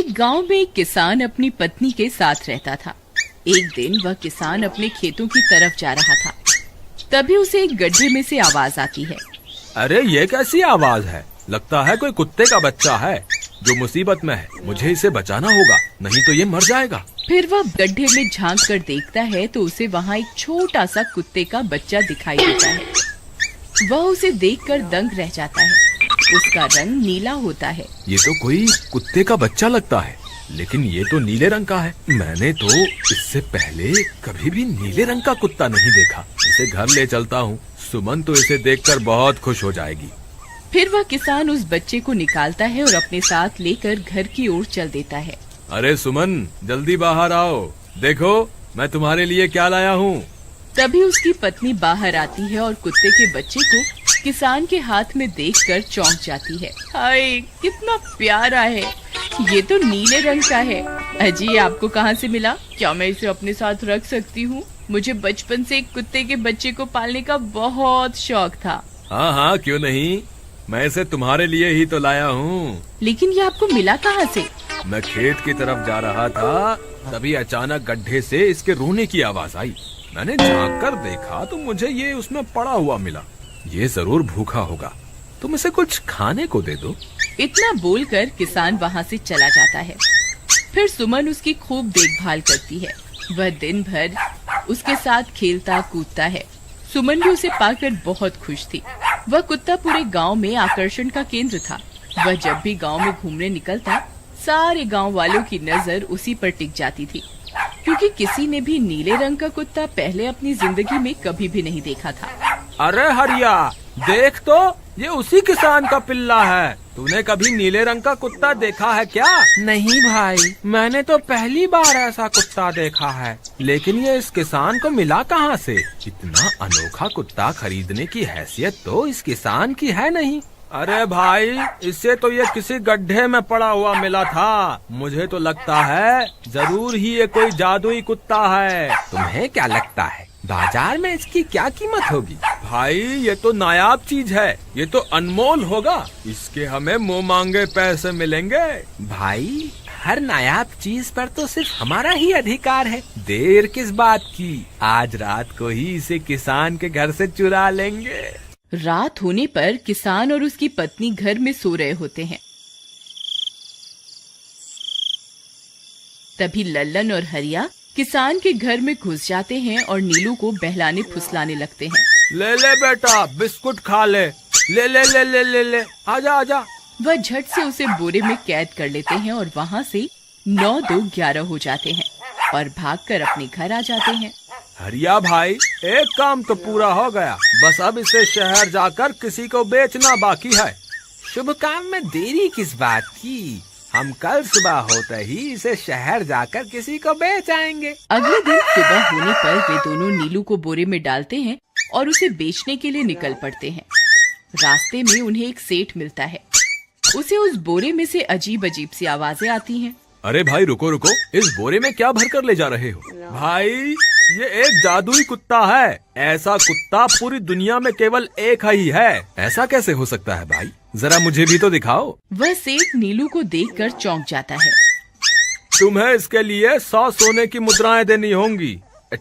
एक गांव में एक किसान अपनी पत्नी के साथ रहता था। एक दिन वह किसान अपने खेतों की तरफ जा रहा था। तभी उसे एक गड्ढे में से आवाज आती है। अरे ये कैसी आवाज है? लगता है कोई कुत्ते का बच्चा है जो मुसीबत में है। मुझे इसे बचाना होगा, नहीं तो ये मर जाएगा। फिर वह गड्ढे में झांक कर देखता है तो उसे वहाँ एक छोटा सा कुत्ते का बच्चा दिखाई देता है। वह उसे देखकर दंग रह जाता है। उसका रंग नीला होता है। ये तो कोई कुत्ते का बच्चा लगता है, लेकिन ये तो नीले रंग का है। मैंने तो इससे पहले कभी भी नीले रंग का कुत्ता नहीं देखा। इसे घर ले चलता हूँ, सुमन तो इसे देखकर बहुत खुश हो जाएगी। फिर वह किसान उस बच्चे को निकालता है और अपने साथ लेकर घर की ओर चल देता है। अरे सुमन, जल्दी बाहर आओ, देखो मैं तुम्हारे लिए क्या लाया हूँ। तभी उसकी पत्नी बाहर आती है और कुत्ते के बच्चे को किसान के हाथ में देखकर चौंक जाती है। हाय, कितना प्यारा है, ये तो नीले रंग का है। अजी, आपको कहाँ से मिला? क्या मैं इसे अपने साथ रख सकती हूँ? मुझे बचपन से एक कुत्ते के बच्चे को पालने का बहुत शौक था। हाँ हाँ, क्यों नहीं, मैं इसे तुम्हारे लिए ही तो लाया हूँ। लेकिन ये आपको मिला कहाँ से? मैं खेत की तरफ जा रहा था, तभी अचानक गड्ढे से इसके रोने की आवाज आई। मैंने झांक कर देखा तो मुझे ये उसमें पड़ा हुआ मिला। ये जरूर भूखा होगा, तुम इसे कुछ खाने को दे दो। इतना बोलकर किसान वहाँ से चला जाता है। फिर सुमन उसकी खूब देखभाल करती है। वह दिन भर उसके साथ खेलता कूदता है। सुमन भी उसे पाकर बहुत खुश थी। वह कुत्ता पूरे गांव में आकर्षण का केंद्र था। वह जब भी गांव में घूमने निकलता, सारे गांव वालों की नजर उसी पर टिक जाती थी, क्योंकि किसी ने भी नीले रंग का कुत्ता पहले अपनी जिंदगी में कभी भी नहीं देखा था। अरे हरिया, देख तो, ये उसी किसान का पिल्ला है। तूने कभी नीले रंग का कुत्ता देखा है क्या? नहीं भाई, मैंने तो पहली बार ऐसा कुत्ता देखा है। लेकिन ये इस किसान को मिला कहाँ से? इतना अनोखा कुत्ता खरीदने की हैसियत तो इस किसान की है नहीं। अरे भाई, इससे तो ये किसी गड्ढे में पड़ा हुआ मिला था। मुझे तो लगता है जरूर ही ये कोई जादुई कुत्ता है। तुम्हें क्या लगता है बाजार में इसकी क्या कीमत होगी? भाई, ये तो नायाब चीज है, ये तो अनमोल होगा। इसके हमें मुंह मांगे पैसे मिलेंगे। भाई, हर नायाब चीज पर तो सिर्फ हमारा ही अधिकार है। देर किस बात की, आज रात को ही इसे किसान के घर से चुरा लेंगे। रात होने पर किसान और उसकी पत्नी घर में सो रहे होते हैं। तभी लल्लन और हरिया किसान के घर में घुस जाते हैं और नीलू को बहलाने फुसलाने लगते हैं। ले ले बेटा, बिस्कुट खा ले, ले ले ले ले ले ले, आजा आजा। वह झट से उसे बोरे में कैद कर लेते हैं और वहाँ से 9-2-11 हो जाते हैं और भागकर अपने घर आ जाते हैं। हरिया भाई, एक काम तो पूरा हो गया, बस अब इसे शहर जाकर किसी को बेचना बाकी है। शुभ काम में देरी किस बात की? हम कल सुबह होते ही इसे शहर जाकर किसी को बेच आएंगे। अगले दिन सुबह होने पर वे दोनों नीलू को बोरे में डालते हैं और उसे बेचने के लिए निकल पड़ते हैं। रास्ते में उन्हें एक सेठ मिलता है। उसे उस बोरे में से अजीब अजीब सी आवाजें आती हैं। अरे भाई, रुको रुको, इस बोरे में क्या भर कर ले जा रहे हो? भाई, ये एक जादुई कुत्ता है। ऐसा कुत्ता पूरी दुनिया में केवल एक ही है। ऐसा कैसे हो सकता है भाई? जरा मुझे भी तो दिखाओ। वह सेठ नीलू को देखकर चौंक जाता है। तुम्हें इसके लिए 100 सोने की मुद्राएं देनी होंगी।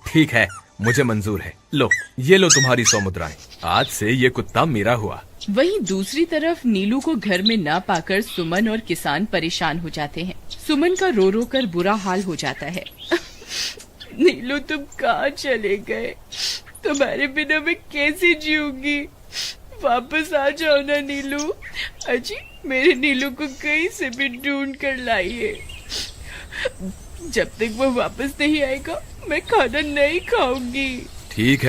ठीक है, मुझे मंजूर है। लो, ये लो तुम्हारी 100 मुद्राएं। आज से ये कुत्ता मेरा हुआ। वहीं दूसरी तरफ नीलू को घर में न पाकर सुमन और किसान परेशान हो जाते हैं। सुमन का रो रो कर बुरा हाल हो जाता है। नीलू, तुम कहाँ चले गए? तुम्हारे बिना मैं कैसे जीऊंगी? वापस आ जाओ ना नीलू। अजी, मेरे नीलू को कहीं से भी ढूंढ कर लाइए। जब तक वो वापस नहीं आएगा, मैं खाना नहीं खाऊंगी। ठीक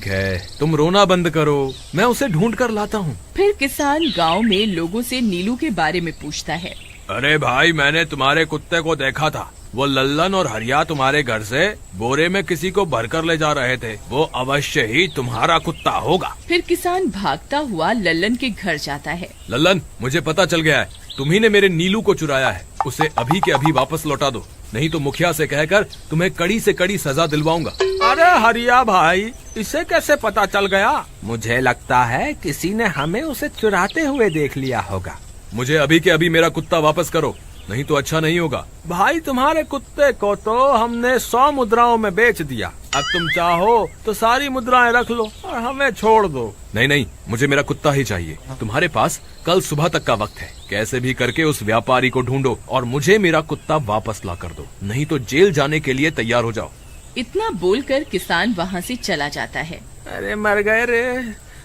है, तुम रोना बंद करो, मैं उसे ढूंढ कर लाता हूँ। फिर किसान गांव में लोगों से नीलू के बारे में पूछता है। अरे भाई, मैंने तुम्हारे कुत्ते को देखा था। वो लल्लन और हरिया तुम्हारे घर से बोरे में किसी को भरकर ले जा रहे थे। वो अवश्य ही तुम्हारा कुत्ता होगा। फिर किसान भागता हुआ लल्लन के घर जाता है। लल्लन, मुझे पता चल गया है, तुम्ही ने मेरे नीलू को चुराया है। उसे अभी के अभी वापस लौटा दो, नहीं तो मुखिया से कहकर तुम्हें कड़ी से कड़ी सजा दिलवाऊंगा। अरे हरिया भाई, इसे कैसे पता चल गया? मुझे लगता है किसी ने हमें उसे चुराते हुए देख लिया होगा। मुझे अभी के अभी मेरा कुत्ता वापस करो, नहीं तो अच्छा नहीं होगा। भाई तुम्हारे कुत्ते को तो हमने 100 मुद्राओं में बेच दिया, अब तुम चाहो तो सारी मुद्राएं रख लो और हमें छोड़ दो। नहीं नहीं, मुझे मेरा कुत्ता ही चाहिए। तुम्हारे पास कल सुबह तक का वक्त है, कैसे भी करके उस व्यापारी को ढूंढो और मुझे मेरा कुत्ता वापस ला कर दो, नहीं तो जेल जाने के लिए तैयार हो जाओ। इतना बोलकर किसान वहाँ से चला जाता है। अरे मर गए रे,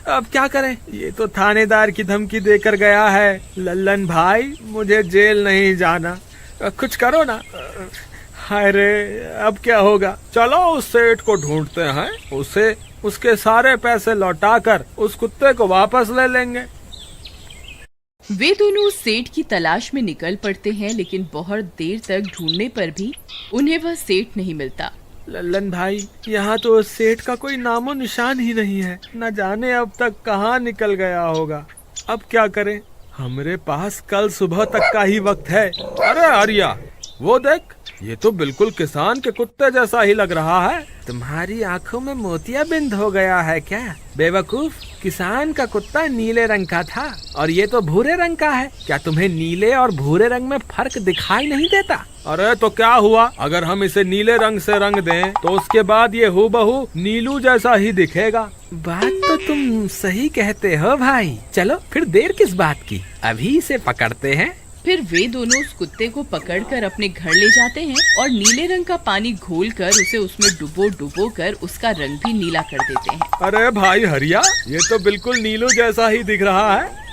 अब क्या करें, ये तो थानेदार की धमकी देकर गया है। लल्लन भाई, मुझे जेल नहीं जाना, कुछ करो ना। हाय रे, अब क्या होगा। चलो उस सेठ को ढूंढते हैं, उसे उसके सारे पैसे लौटाकर उस कुत्ते को वापस ले लेंगे। वे दोनों उस सेठ की तलाश में निकल पड़ते हैं, लेकिन बहुत देर तक ढूंढने पर भी उन्हें वह सेठ नहीं मिलता। लल्लन भाई, यहाँ तो उस सेठ का कोई नामो निशान ही नहीं है, न जाने अब तक कहाँ निकल गया होगा। अब क्या करें, हमारे पास कल सुबह तक का ही वक्त है। अरे आर्या, वो देख, ये तो बिल्कुल किसान के कुत्ते जैसा ही लग रहा है। तुम्हारी आंखों में मोतियाबिंद हो गया है क्या बेवकूफ? किसान का कुत्ता नीले रंग का था और ये तो भूरे रंग का है। क्या तुम्हें नीले और भूरे रंग में फर्क दिखाई नहीं देता? अरे तो क्या हुआ, अगर हम इसे नीले रंग से रंग दें तो उसके बाद ये हूबहू नीलू जैसा ही दिखेगा। बात तो तुम सही कहते हो भाई, चलो फिर देर किस बात की, अभी इसे पकड़ते हैं। फिर वे दोनों उस कुत्ते को पकड़कर अपने घर ले जाते हैं और नीले रंग का पानी घोलकर उसे उसमें डुबो कर उसका रंग भी नीला कर देते हैं। अरे भाई हरिया, ये तो बिल्कुल नीलू जैसा ही दिख रहा है।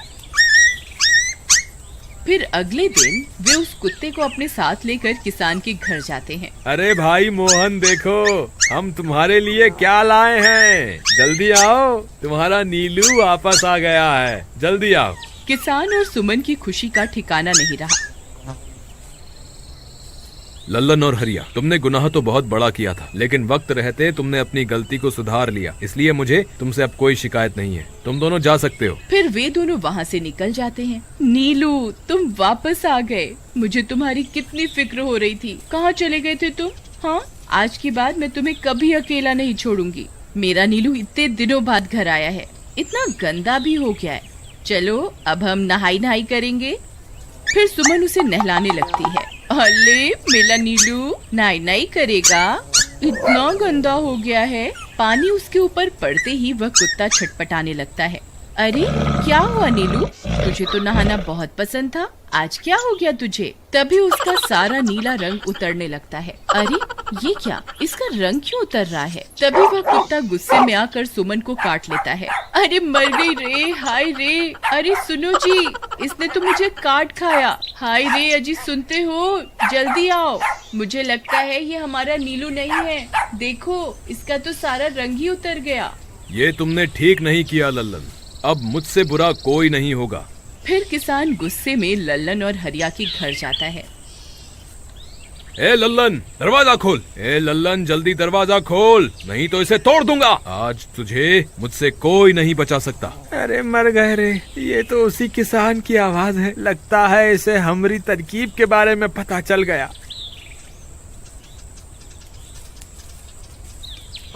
फिर अगले दिन वे उस कुत्ते को अपने साथ लेकर किसान के घर जाते हैं। अरे भाई मोहन, देखो हम तुम्हारे लिए क्या लाए हैं, जल्दी आओ, तुम्हारा नीलू वापस आ गया है, जल्दी आओ। किसान और सुमन की खुशी का ठिकाना नहीं रहा। लल्लन और हरिया, तुमने गुनाह तो बहुत बड़ा किया था, लेकिन वक्त रहते तुमने अपनी गलती को सुधार लिया, इसलिए मुझे तुमसे अब कोई शिकायत नहीं है, तुम दोनों जा सकते हो। फिर वे दोनों वहाँ से निकल जाते हैं। नीलू, तुम वापस आ गए, मुझे तुम्हारी कितनी फिक्र हो रही थी, कहाँ चले गए थे तुम? हाँ, आज के बाद मैं तुम्हें कभी अकेला नहीं छोड़ूंगी। मेरा नीलू इतने दिनों बाद घर आया है, इतना गंदा भी हो गया है। चलो अब हम नहाई करेंगे। फिर सुमन उसे नहलाने लगती है। अले मेरा नीलू नहाई करेगा, इतना गंदा हो गया है। पानी उसके ऊपर पड़ते ही वह कुत्ता छटपटाने लगता है। अरे क्या हुआ नीलू, तुझे तो नहाना बहुत पसंद था, आज क्या हो गया तुझे? तभी उसका सारा नीला रंग उतरने लगता है। अरे ये क्या, इसका रंग क्यों उतर रहा है? तभी वह कुत्ता गुस्से में आकर सुमन को काट लेता है। अरे मर गई रे, हाय रे, अरे सुनो जी, इसने तो मुझे काट खाया। हाय रे अजी, सुनते हो, जल्दी आओ, मुझे लगता है ये हमारा नीलू नहीं है, देखो इसका तो सारा रंग ही उतर गया। ये तुमने ठीक नहीं किया लल्लन, अब मुझसे बुरा कोई नहीं होगा। फिर किसान गुस्से में लल्लन और हरिया के घर जाता है। ए लल्लन, दरवाजा खोल, ए लल्लन जल्दी दरवाजा खोल, नहीं तो इसे तोड़ दूंगा। आज तुझे मुझसे कोई नहीं बचा सकता। अरे मर गए रे, ये तो उसी किसान की आवाज है, लगता है इसे हमारी तरकीब के बारे में पता चल गया।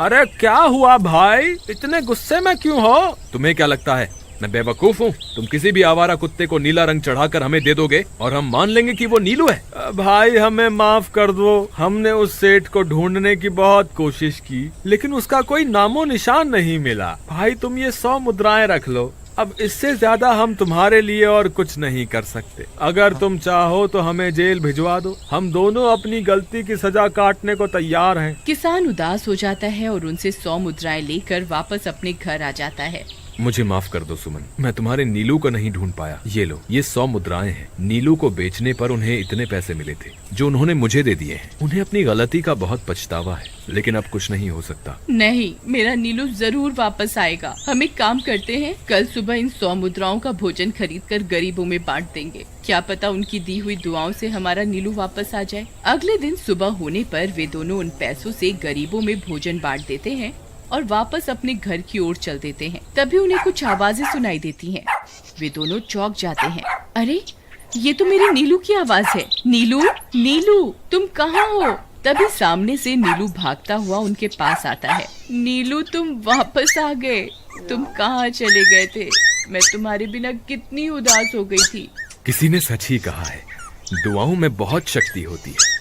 अरे क्या हुआ भाई, इतने गुस्से में क्यों हो? तुम्हें क्या लगता है मैं बेवकूफ हूँ? तुम किसी भी आवारा कुत्ते को नीला रंग चढ़ाकर हमें दे दोगे और हम मान लेंगे कि वो नीलू है? भाई हमें माफ कर दो, हमने उस सेठ को ढूंढने की बहुत कोशिश की, लेकिन उसका कोई नामो निशान नहीं मिला। भाई तुम ये 100 मुद्राएं रख लो, अब इससे ज्यादा हम तुम्हारे लिए और कुछ नहीं कर सकते। अगर तुम चाहो तो हमें जेल भिजवा दो, हम दोनों अपनी गलती की सजा काटने को तैयार हैं। किसान उदास हो जाता है और उनसे 100 मुद्राएं लेकर वापस अपने घर आ जाता है। मुझे माफ कर दो सुमन, मैं तुम्हारे नीलू को नहीं ढूंढ पाया। ये लो, ये 100 मुद्राएं हैं। नीलू को बेचने पर उन्हें इतने पैसे मिले थे जो उन्होंने मुझे दे दिए हैं। उन्हें अपनी गलती का बहुत पछतावा है, लेकिन अब कुछ नहीं हो सकता। नहीं, मेरा नीलू जरूर वापस आएगा। हम एक काम करते हैं, कल सुबह इन 100 मुद्राओं का भोजन खरीदकर गरीबों में बांट देंगे। क्या पता उनकी दी हुई दुआओं से हमारा नीलू वापस आ जाए। अगले दिन सुबह होने पर वे दोनों उन पैसों से गरीबों में भोजन बांट देते हैं और वापस अपने घर की ओर चल देते हैं। तभी उन्हें कुछ आवाजें सुनाई देती हैं। वे दोनों चौंक जाते हैं। अरे ये तो मेरे नीलू की आवाज है। नीलू, नीलू तुम कहाँ हो? तभी सामने से नीलू भागता हुआ उनके पास आता है। नीलू तुम वापस आ गए, तुम कहाँ चले गए थे? मैं तुम्हारे बिना कितनी उदास हो गई थी। किसी ने सच ही कहा है, दुआओं में बहुत शक्ति होती है।